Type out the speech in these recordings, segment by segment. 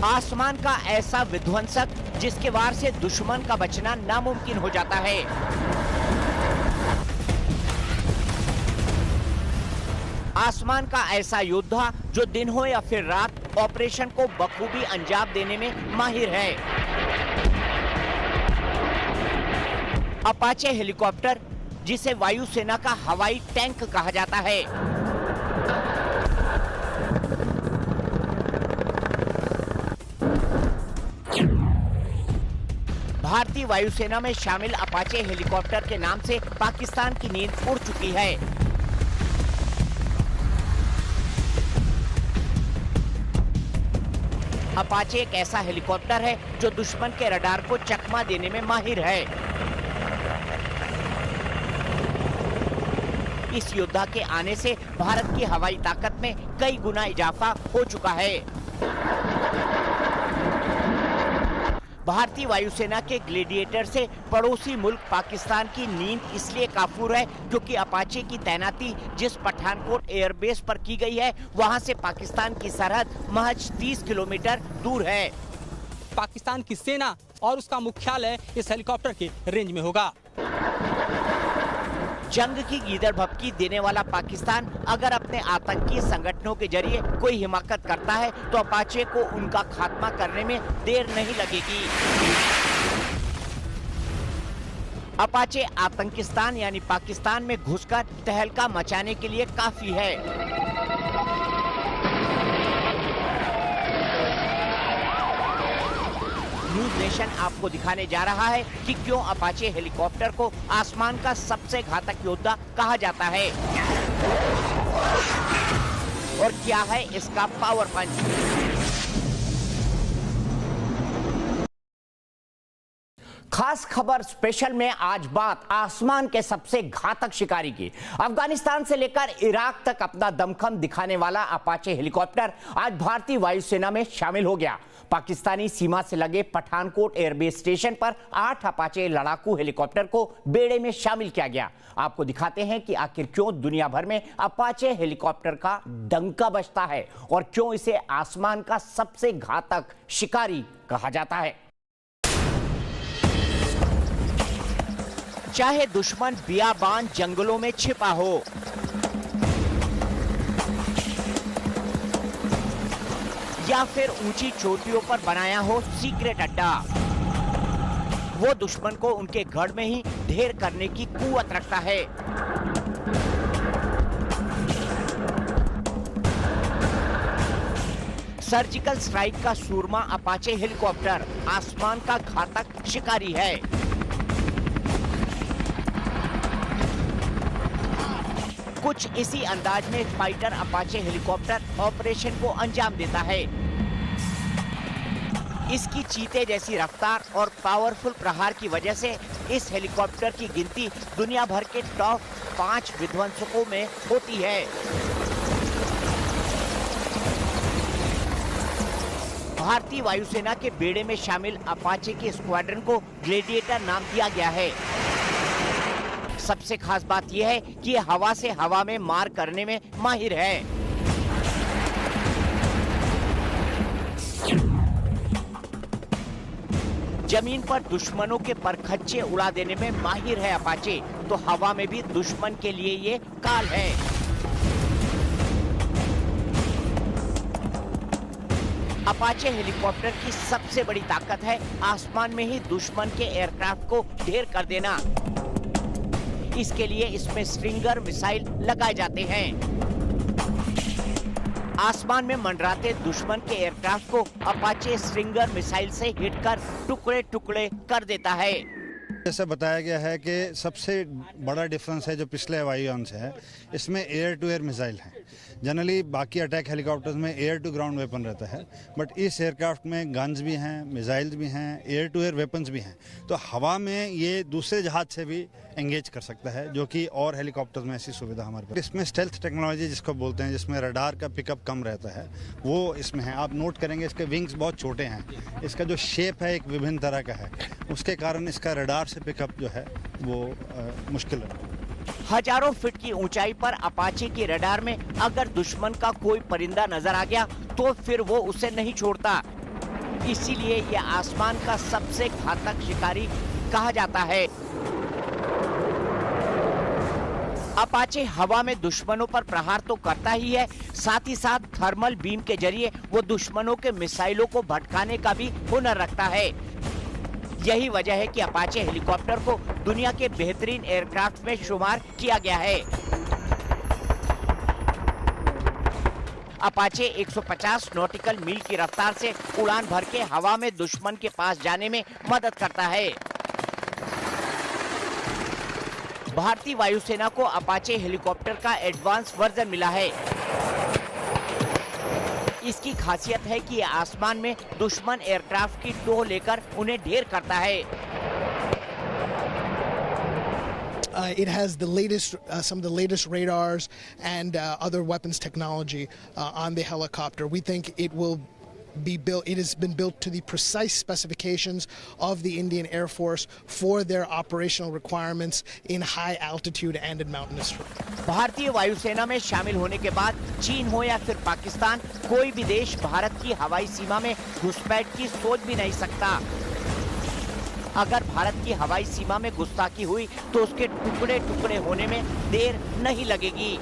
आसमान का ऐसा विध्वंसक जिसके वार से दुश्मन का बचना नामुमकिन हो जाता है। आसमान का ऐसा योद्धा जो दिन हो या फिर रात ऑपरेशन को बखूबी अंजाम देने में माहिर है। अपाचे हेलीकॉप्टर, जिसे वायुसेना का हवाई टैंक कहा जाता है। भारतीय वायुसेना में शामिल अपाचे हेलीकॉप्टर के नाम से पाकिस्तान की नींद उड़ चुकी है। अपाचे एक ऐसा हेलीकॉप्टर है जो दुश्मन के रडार को चकमा देने में माहिर है। इस योद्धा के आने से भारत की हवाई ताकत में कई गुना इजाफा हो चुका है। भारतीय वायुसेना के ग्लेडिएटर से पड़ोसी मुल्क पाकिस्तान की नींद इसलिए काफूर है क्योंकि अपाचे की तैनाती जिस पठानकोट एयरबेस पर की गई है, वहां से पाकिस्तान की सरहद महज 30 किलोमीटर दूर है। पाकिस्तान की सेना और उसका मुख्यालय इस हेलीकॉप्टर के रेंज में होगा। जंग की गीदड़ भभकी देने वाला पाकिस्तान अगर अपने आतंकी संगठनों के जरिए कोई हिमाकत करता है तो अपाचे को उनका खात्मा करने में देर नहीं लगेगी। अपाचे आतंकिस्तान यानी पाकिस्तान में घुसकर तहलका मचाने के लिए काफी है। न्यूज नेशन आपको दिखाने जा रहा है कि क्यों अपाचे हेलीकॉप्टर को आसमान का सबसे घातक योद्धा कहा जाता है और क्या है इसका पावर पंच। खास खबर स्पेशल में आज बात आसमान के सबसे घातक शिकारी की। अफगानिस्तान से लेकर इराक तक अपना दमखम दिखाने वाला अपाचे हेलीकॉप्टर आज भारतीय वायुसेना में शामिल हो गया। पाकिस्तानी सीमा से लगे पठानकोट एयरबेस स्टेशन पर 8 अपाचे लड़ाकू हेलीकॉप्टर को बेड़े में शामिल किया गया। आपको दिखाते हैं कि आखिर क्यों दुनिया भर में अपाचे हेलीकॉप्टर का डंका बजता है और क्यों इसे आसमान का सबसे घातक शिकारी कहा जाता है। चाहे दुश्मन बियाबान जंगलों में छिपा हो, या फिर ऊंची चोटियों पर बनाया हो सीक्रेट अड्डा, वो दुश्मन को उनके गढ़ में ही ढेर करने की कुव्वत रखता है। सर्जिकल स्ट्राइक का सूरमा अपाचे हेलीकॉप्टर आसमान का घातक शिकारी है। कुछ इसी अंदाज में फाइटर अपाचे हेलीकॉप्टर ऑपरेशन को अंजाम देता है। इसकी चीते जैसी रफ्तार और पावरफुल प्रहार की वजह से इस हेलीकॉप्टर की गिनती दुनिया भर के टॉप 5 विध्वंसकों में होती है। भारतीय वायुसेना के बेड़े में शामिल अपाचे के स्क्वाड्रन को ग्लेडिएटर नाम दिया गया है। सबसे खास बात यह है कि यह हवा से हवा में मार करने में माहिर है। जमीन पर दुश्मनों के परखच्चे उड़ा देने में माहिर है अपाचे, तो हवा में भी दुश्मन के लिए ये काल है। अपाचे हेलीकॉप्टर की सबसे बड़ी ताकत है आसमान में ही दुश्मन के एयरक्राफ्ट को ढेर कर देना। इसके लिए इसमें स्ट्रिंगर मिसाइल लगाए जाते हैं। आसमान में मंडराते दुश्मन के एयरक्राफ्ट को अपाचे स्ट्रिंगर मिसाइल से हिट कर टुकड़े टुकड़े कर देता है। जैसे बताया गया है कि सबसे बड़ा डिफरेंस है जो पिछले हवाई यान से है, इसमें एयर टू एयर मिसाइल है। जनरली बाकी अटैक हेलीकॉप्टर्स में एयर टू ग्राउंड वेपन रहता है, बट इस एयरक्राफ्ट में गन्स भी हैं, मिसाइल्स भी हैं, एयर टू एयर वेपन्स भी हैं। तो हवा में ये दूसरे जहाज से भी एंगेज कर सकता है, जो कि और हेलीकॉप्टर्स में ऐसी सुविधा हमारे पास। इसमें स्टेल्थ टेक्नोलॉजी जिसको बोलते हैं, जिसमें रडार का पिकअप कम रहता है, वो इसमें है। आप नोट करेंगे इसके विंग्स बहुत छोटे हैं, इसका जो शेप है एक विभिन्न तरह का है, उसके कारण इसका रडार से पिकअप जो है वो मुश्किल है। हजारों फीट की ऊंचाई पर अपाचे के रडार में अगर दुश्मन का कोई परिंदा नजर आ गया तो फिर वो उसे नहीं छोड़ता। इसीलिए ये आसमान का सबसे घातक शिकारी कहा जाता है। अपाचे हवा में दुश्मनों पर प्रहार तो करता ही है, साथ ही साथ थर्मल बीम के जरिए वो दुश्मनों के मिसाइलों को भटकाने का भी हुनर रखता है। यही वजह है कि अपाचे हेलीकॉप्टर को दुनिया के बेहतरीन एयरक्राफ्ट में शुमार किया गया है। अपाचे 150 नॉटिकल मील की रफ्तार से उड़ान भर के हवा में दुश्मन के पास जाने में मदद करता है। भारतीय वायुसेना को अपाचे हेलीकॉप्टर का एडवांस वर्जन मिला है। इसकी खासियत है कि ये आसमान में दुश्मन एयरक्राफ्ट की टोह लेकर उन्हें ढेर करता है। It has the latest, some of the latest radars and other weapons technology on the helicopter. We think it will be built. It has been built to the precise specifications of the Indian Air Force for their operational requirements in high altitude and in mountainous terrain. भारतीय वायुसेना में शामिल होने के बाद चीन हो या फिर पाकिस्तान, कोई भी देश भारत की हवाई सीमा में घुसपैठ की सोच भी नहीं सकता। अगर भारत की हवाई सीमा में गुस्ताखी हुई तो उसके टुकड़े टुकड़े होने में देर नहीं लगेगी।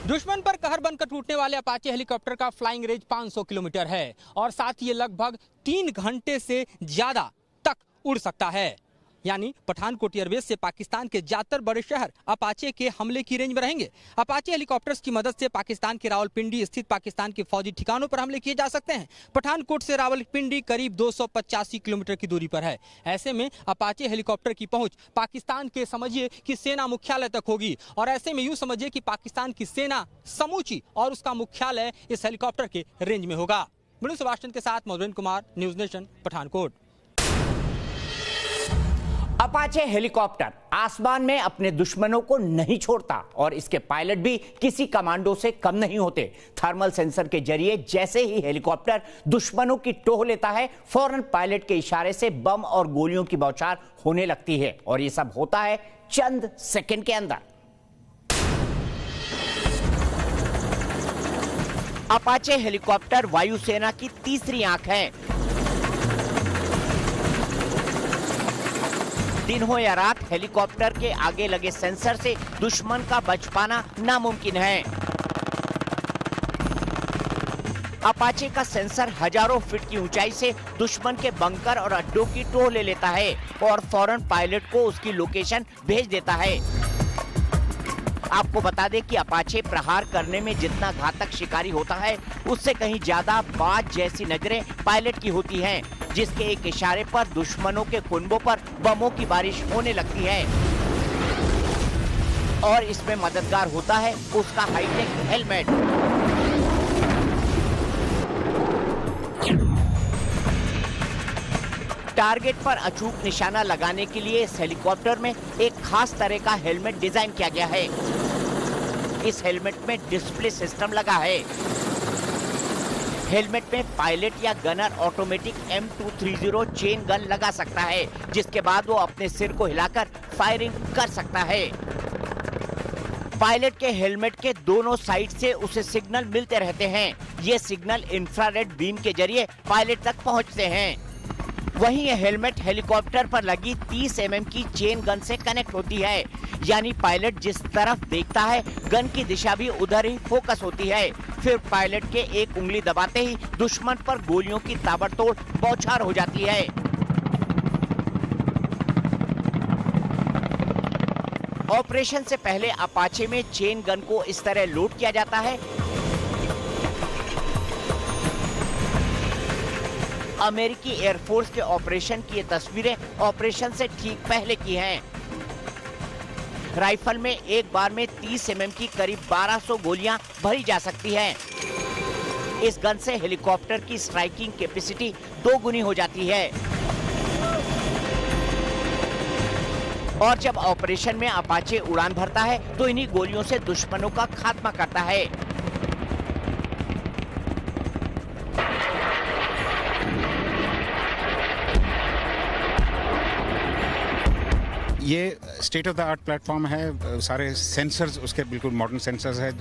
दुश्मन पर कहर बनकर टूटने वाले अपाचे हेलीकॉप्टर का फ्लाइंग रेंज 500 किलोमीटर है और साथ ही ये लगभग 3 घंटे से ज्यादा तक उड़ सकता है। यानी पठानकोट एयरबेस से पाकिस्तान के ज्यादातर बड़े शहर अपाचे के हमले की रेंज में रहेंगे। अपाचे हेलीकॉप्टर्स की मदद से पाकिस्तान के रावलपिंडी स्थित पाकिस्तान के फौजी ठिकानों पर हमले किए जा सकते हैं। पठानकोट से रावलपिंडी करीब 285 किलोमीटर की दूरी पर है। ऐसे में अपाचे हेलीकॉप्टर की पहुंच पाकिस्तान के समझिए कि सेना मुख्यालय तक होगी और ऐसे में यूं समझिए कि पाकिस्तान की सेना समूची और उसका मुख्यालय इस हेलीकॉप्टर के रेंज में होगा। मनु सुभाष के साथ Madhurendra Kumar, news nation, Pathankot. Apache helicopter आसमान में अपने दुश्मनों को नहीं छोड़ता और इसके पायलट भी किसी कमांडो से कम नहीं होते। थर्मल सेंसर के जरिए जैसे ही हेलीकॉप्टर दुश्मनों की टोह लेता है, फौरन पायलट के इशारे से बम और गोलियों की बौछार होने लगती है और ये सब होता है चंद सेकंड के अंदर। अपाचे हेलीकॉप्टर वायुसेना की तीसरी आंख है। दिन हो या रात, हेलीकॉप्टर के आगे लगे सेंसर से दुश्मन का बच पाना नामुमकिन है। अपाचे का सेंसर हजारों फीट की ऊंचाई से दुश्मन के बंकर और अड्डों की टोह ले लेता है और फौरन पायलट को उसकी लोकेशन भेज देता है। आपको बता दें कि अपाचे प्रहार करने में जितना घातक शिकारी होता है, उससे कहीं ज्यादा बाज जैसी नजरें पायलट की होती हैं, जिसके एक इशारे पर दुश्मनों के कुनबों पर बमों की बारिश होने लगती है। और इसमें मददगार होता है उसका हाईटेक हेलमेट। टारगेट पर अचूक निशाना लगाने के लिए इस हेलीकॉप्टर में एक खास तरह का हेलमेट डिजाइन किया गया है। इस हेलमेट में डिस्प्ले सिस्टम लगा है। हेलमेट में पायलट या gunner automatic M230 chain gun लगा सकता है, जिसके बाद वो अपने सिर को हिलाकर फायरिंग कर सकता है। पायलट के हेलमेट के दोनों साइड से उसे सिग्नल मिलते रहते हैं। ये सिग्नल इंफ्रारेड बीम के जरिए पायलट तक पहुंचते हैं। वहीं ये हेलमेट हेलीकॉप्टर पर लगी 30 mm की चेन गन से कनेक्ट होती है, यानी पायलट जिस तरफ देखता है गन की दिशा भी उधर ही फोकस होती है। फिर पायलट के एक उंगली दबाते ही दुश्मन पर गोलियों की ताबड़तोड़ बौछार हो जाती है। ऑपरेशन से पहले अपाचे में चेन गन को इस तरह लोड किया जाता है। अमेरिकी एयरफोर्स के ऑपरेशन की ये तस्वीरें ऑपरेशन से ठीक पहले की हैं। राइफल में एक बार में 30 mm की करीब 1200 गोलियां भरी जा सकती हैं। इस गन से हेलीकॉप्टर की स्ट्राइकिंग कैपेसिटी 2 गुनी हो जाती है। और जब ऑपरेशन में अपाचे उड़ान भरता है तो इन्हीं गोलियों से दुश्मनों का खात्मा करता है। ये state of the art platform है। सारे सेंसर्स उसके बिल्कुल मॉडर्न सेंसर्स है।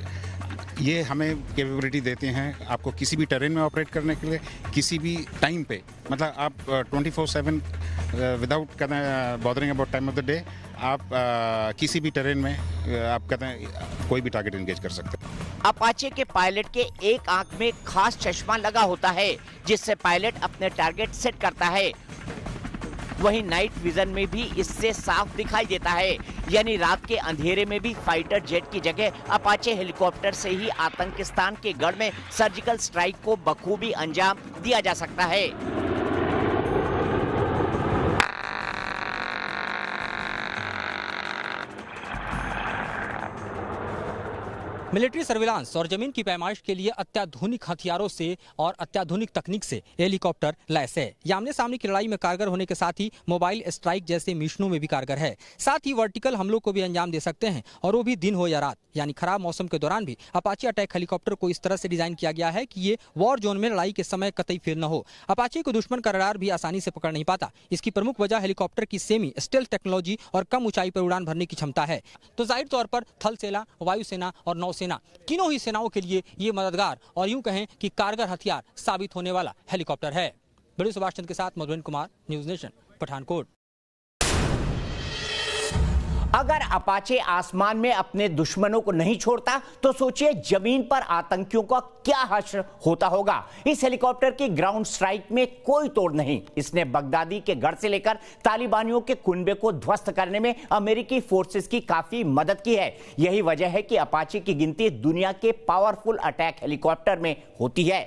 ये हमें कैपेबिलिटी देते हैं आपको किसी भी टेरेन में ऑपरेट करने के लिए, किसी भी टाइम पे, मतलब आप 24/7 without bothering about time of the day आप किसी भी टेरेन में आप कहते हैं कोई भी टारगेट एंगेज कर सकते हैं। अपाचे के पायलट के एक आंख में खास चश्मा लगा होता है जिससे पायलट अपने टारगेट सेट करता है। वहीं नाइट विजन में भी इससे साफ दिखाई देता है, यानी रात के अंधेरे में भी फाइटर जेट की जगह अपाचे हेलीकॉप्टर से ही आतंकिस्तान के गढ़ में सर्जिकल स्ट्राइक को बखूबी अंजाम दिया जा सकता है। मिलिट्री सर्विलांस और जमीन की पैमाइश के लिए अत्याधुनिक हथियारों से और अत्याधुनिक तकनीक से हेलीकॉप्टर लैस है। ये आमने सामने की लड़ाई में कारगर होने के साथ ही मोबाइल स्ट्राइक जैसे मिशनों में भी कारगर है। साथ ही वर्टिकल हमलों को भी अंजाम दे सकते हैं, और वो भी दिन हो या रात, यानी खराब मौसम के दौरान भी अपाचे अटैक हेलीकॉप्टर को इस तरह से डिजाइन किया गया है कि ये वॉर जोन में लड़ाई के समय कतई फेल न हो। अपाचे को दुश्मन का रडार भी आसानी से पकड़ नहीं पाता। इसकी प्रमुख वजह हेलीकॉप्टर की सेमी स्टेल्थ टेक्नोलॉजी और कम ऊंचाई पर उड़ान भरने की क्षमता है। तो जाहिर तौर पर थल सेना, वायुसेना और नौसेना, तीनों ही सेनाओं के लिए ये मददगार और यूं कहें कि कारगर हथियार साबित होने वाला हेलीकॉप्टर है। बड़े सुभाष चंद्र के साथ मधुबन कुमार, न्यूज नेशन, पठानकोट। अगर अपाचे आसमान में अपने दुश्मनों को नहीं छोड़ता तो सोचिए जमीन पर आतंकियों का क्या हश्र होता होगा। इस हेलीकॉप्टर की ग्राउंड स्ट्राइक में कोई तोड़ नहीं। इसने बगदादी के गढ़ से लेकर तालिबानियों के कुनबे को ध्वस्त करने में अमेरिकी फोर्सेस की काफी मदद की है। यही वजह है कि अपाचे की गिनती दुनिया के पावरफुल अटैक हेलीकॉप्टर में होती है।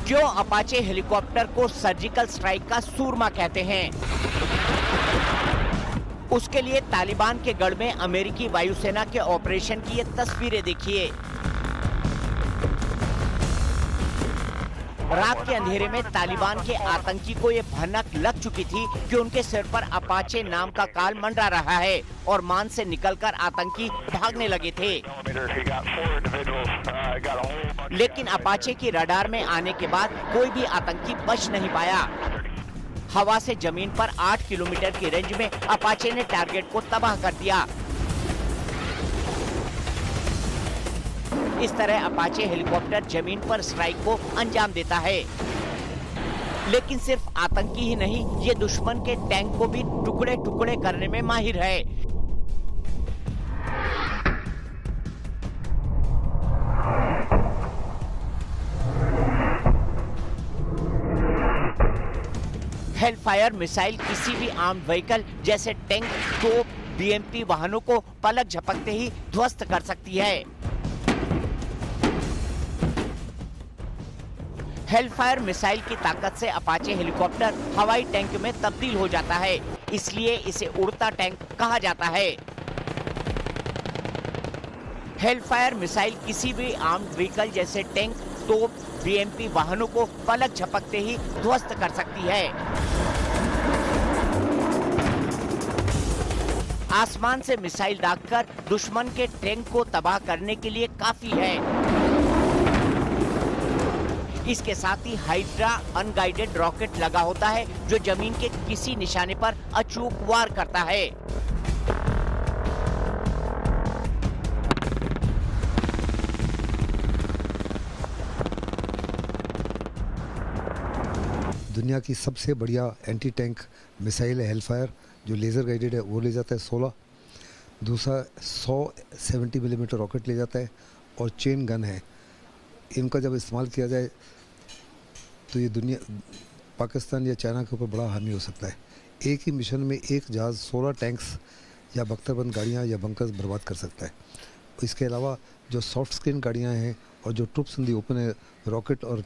क्यों अपाचे हेलीकॉप्टर को सर्जिकल स्ट्राइक का सूरमा कहते हैं? उसके लिए तालिबान के गढ़ में अमेरिकी वायुसेना के ऑपरेशन की ये तस्वीरें देखिए। रात के अंधेरे में तालिबान के आतंकी को ये भनक लग चुकी थी कि उनके सिर पर अपाचे नाम का काल मंडरा रहा है और मान से निकलकर आतंकी भागने लगे थे। लेकिन अपाचे की रडार में आने के बाद कोई भी आतंकी बच नहीं पाया। हवा से जमीन पर 8 किलोमीटर की रेंज में अपाचे ने टारगेट को तबाह कर दिया। इस तरह अपाचे हेलीकॉप्टर जमीन पर स्ट्राइक को अंजाम देता है। लेकिन सिर्फ आतंकी ही नहीं, ये दुश्मन के टैंक को भी टुकड़े टुकड़े करने में माहिर है। हेलफायर मिसाइल किसी भी आर्म्ड व्हीकल जैसे टैंक, तोप, बीएमपी वाहनों को पलक झपकते ही ध्वस्त कर सकती है। हेलफायर मिसाइल की ताकत से अपाचे हेलीकॉप्टर हवाई टैंक में तब्दील हो जाता है, इसलिए इसे उड़ता टैंक कहा जाता है। हेलफायर मिसाइल किसी भी आर्म्ड व्हीकल जैसे टैंक, तोप, बीएमपी वाहनों को पलक झपकते ही ध्वस्त कर सकती है। आसमान से मिसाइल दागकर दुश्मन के टैंक को तबाह करने के लिए काफी है। इसके साथ ही हाइड्रा अनगाइडेड रॉकेट लगा होता है जो जमीन के किसी निशाने पर अचूक वार करता है। दुनिया की सबसे बढ़िया एंटी टैंक मिसाइल है हेलफायर, जो लेज़र गाइडेड है, वो ले जाता है 16। दूसरा 170 मिलीमीटर रॉकेट ले जाता है और चेन गन है। इनका जब इस्तेमाल किया जाए तो ये दुनिया, पाकिस्तान या चाइना के ऊपर बड़ा हावी हो सकता है। एक ही मिशन में एक जहाज़ 16 टैंक्स या बख्तरबंद गाड़ियाँ या बंकर्स बर्बाद कर सकता है। इसके अलावा जो सॉफ्ट स्क्रीन गाड़ियाँ हैं और जो ट्रुप्स इन दी ओपन है, रॉकेट और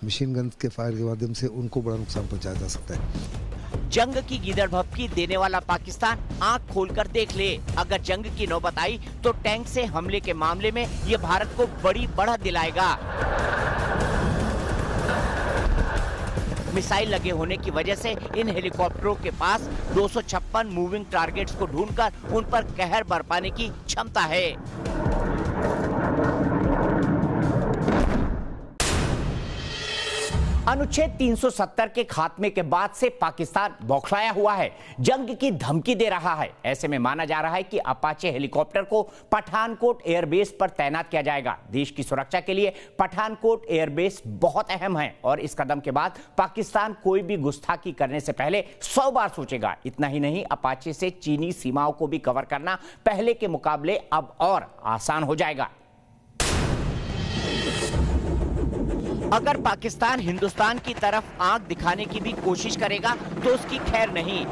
मशीन गन के फायर के माध्यम से उनको बड़ा नुकसान पहुँचाया जा सकता है। जंग की गीदड़ भभकी देने वाला पाकिस्तान आंख खोलकर देख ले। अगर जंग की नौबत आई तो टैंक से हमले के मामले में ये भारत को बड़ी बढ़त दिलाएगा। मिसाइल लगे होने की वजह से इन हेलीकॉप्टरों के पास 256 मूविंग टारगेट्स को ढूंढकर उन पर कहर बरपाने की क्षमता है। अनुच्छेद 370 के खात्मे के बाद से पाकिस्तान बौखलाया हुआ है, जंग की धमकी दे रहा है। ऐसे में माना जा रहा है कि अपाचे हेलीकॉप्टर को पठानकोट एयरबेस पर तैनात किया जाएगा। देश की सुरक्षा के लिए पठानकोट एयरबेस बहुत अहम है और इस कदम के बाद पाकिस्तान कोई भी गुस्ताखी करने से पहले 100 बार सोचेगा। इतना ही नहीं, अपाचे से चीनी सीमाओं को भी कवर करना पहले के मुकाबले अब और आसान हो जाएगा। अगर पाकिस्तान हिंदुस्तान की तरफ आंख दिखाने की भी कोशिश करेगा तो उसकी खैर नहीं।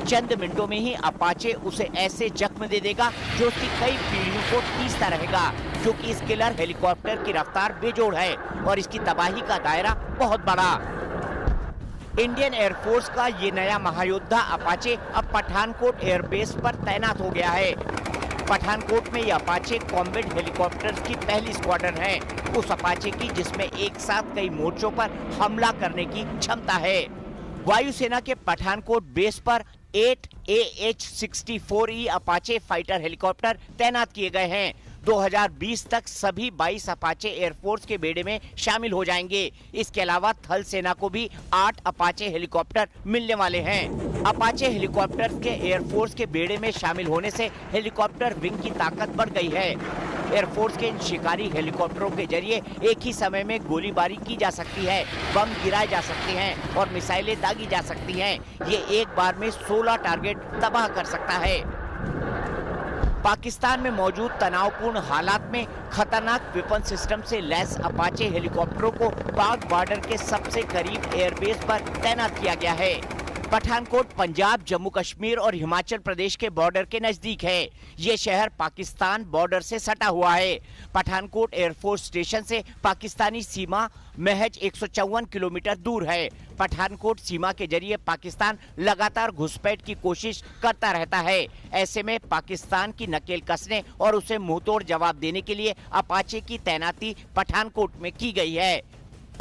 चंद मिनटों में ही अपाचे उसे ऐसे जख्म दे देगा जो उसकी कई पीढ़ियों को तीसता रहेगा, क्योंकि इस किलर हेलीकॉप्टर की रफ्तार बेजोड़ है और इसकी तबाही का दायरा बहुत बड़ा। इंडियन एयरफोर्स का ये नया महायोद्धा अपाचे अब पठानकोट एयरबेस पर तैनात हो गया है। पठानकोट में यह अपाचे कॉम्बैट हेलीकॉप्टर्स की पहली स्क्वाड्रन है, उस अपाचे की जिसमें एक साथ कई मोर्चों पर हमला करने की क्षमता है। वायुसेना के पठानकोट बेस पर 8 AH-64E अपाचे फाइटर हेलीकॉप्टर तैनात किए गए हैं। 2020 तक सभी 22 अपाचे एयरफोर्स के बेड़े में शामिल हो जाएंगे। इसके अलावा थल सेना को भी 8 अपाचे हेलीकॉप्टर मिलने वाले हैं। अपाचे हेलीकॉप्टर के एयरफोर्स के बेड़े में शामिल होने से हेलीकॉप्टर विंग की ताकत बढ़ गई है। एयरफोर्स के इन शिकारी हेलीकॉप्टरों के जरिए एक ही समय में गोलीबारी की जा सकती है, बम गिराए जा सकते हैं और मिसाइलें दागी जा सकती हैं। ये एक बार में 16 टारगेट तबाह कर सकता है। पाकिस्तान में मौजूद तनावपूर्ण हालात में खतरनाक वेपन सिस्टम से लैस अपाचे हेलीकॉप्टरों को पाक बॉर्डर के सबसे करीब एयरबेस पर तैनात किया गया है। पठानकोट पंजाब, जम्मू कश्मीर और हिमाचल प्रदेश के बॉर्डर के नजदीक है। ये शहर पाकिस्तान बॉर्डर से सटा हुआ है। पठानकोट एयरफोर्स स्टेशन से पाकिस्तानी सीमा महज 154 किलोमीटर दूर है। पठानकोट सीमा के जरिए पाकिस्तान लगातार घुसपैठ की कोशिश करता रहता है। ऐसे में पाकिस्तान की नकेल कसने और उसे मुंहतोड़ जवाब देने के लिए अपाचे की तैनाती पठानकोट में की गई है।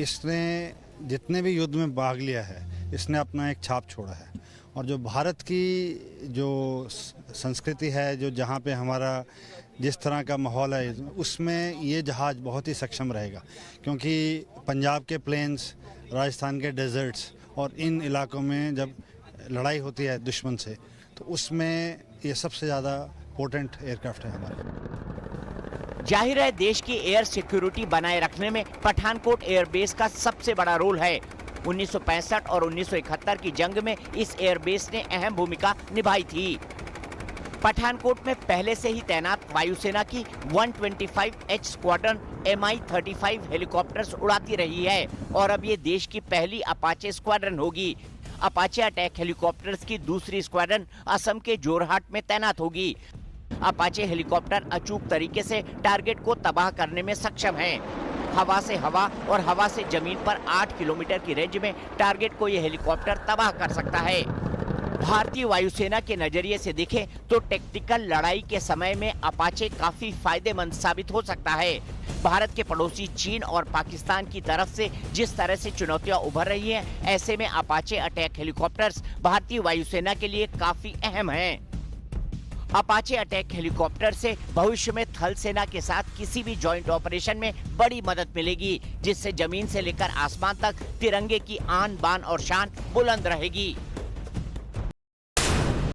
इसने जितने भी युद्ध में भाग लिया है, इसने अपना एक छाप छोड़ा है और जो भारत की जो संस्कृति है, जो जहाँ पे हमारा जिस तरह का माहौल है, उसमें ये जहाज़ बहुत ही सक्षम रहेगा, क्योंकि पंजाब के प्लेन्स, राजस्थान के डेजर्ट्स और इन इलाकों में जब लड़ाई होती है दुश्मन से, तो उसमें ये सबसे ज़्यादा पोटेंट एयरक्राफ्ट है हमारा। जाहिर है, देश की एयर सिक्योरिटी बनाए रखने में पठानकोट एयरबेस का सबसे बड़ा रोल है। 1965 और 1971 की जंग में इस एयरबेस ने अहम भूमिका निभाई थी। पठानकोट में पहले से ही तैनात वायुसेना की 125H स्क्वाड्रन Mi-35 हेलीकॉप्टर्स उड़ाती रही है और अब ये देश की पहली अपाचे स्क्वाड्रन होगी। अपाचे अटैक हेलीकॉप्टर्स की दूसरी स्क्वाड्रन असम के जोरहाट में तैनात होगी। अपाचे हेलीकॉप्टर अचूक तरीके से टारगेट को तबाह करने में सक्षम हैं। हवा से हवा और हवा से जमीन पर 8 किलोमीटर की रेंज में टारगेट को यह हेलीकॉप्टर तबाह कर सकता है। भारतीय वायुसेना के नजरिए से देखें तो टेक्टिकल लड़ाई के समय में अपाचे काफी फायदेमंद साबित हो सकता है। भारत के पड़ोसी चीन और पाकिस्तान की तरफ से जिस तरह से चुनौतियां उभर रही हैं, ऐसे में अपाचे अटैक हेलीकॉप्टर्स भारतीय वायुसेना के लिए काफी अहम हैं। अपाचे अटैक हेलीकॉप्टर से भविष्य में थल सेना के साथ किसी भी जॉइंट ऑपरेशन में बड़ी मदद मिलेगी, जिससे जमीन से लेकर आसमान तक तिरंगे की आन बान और शान बुलंद रहेगी।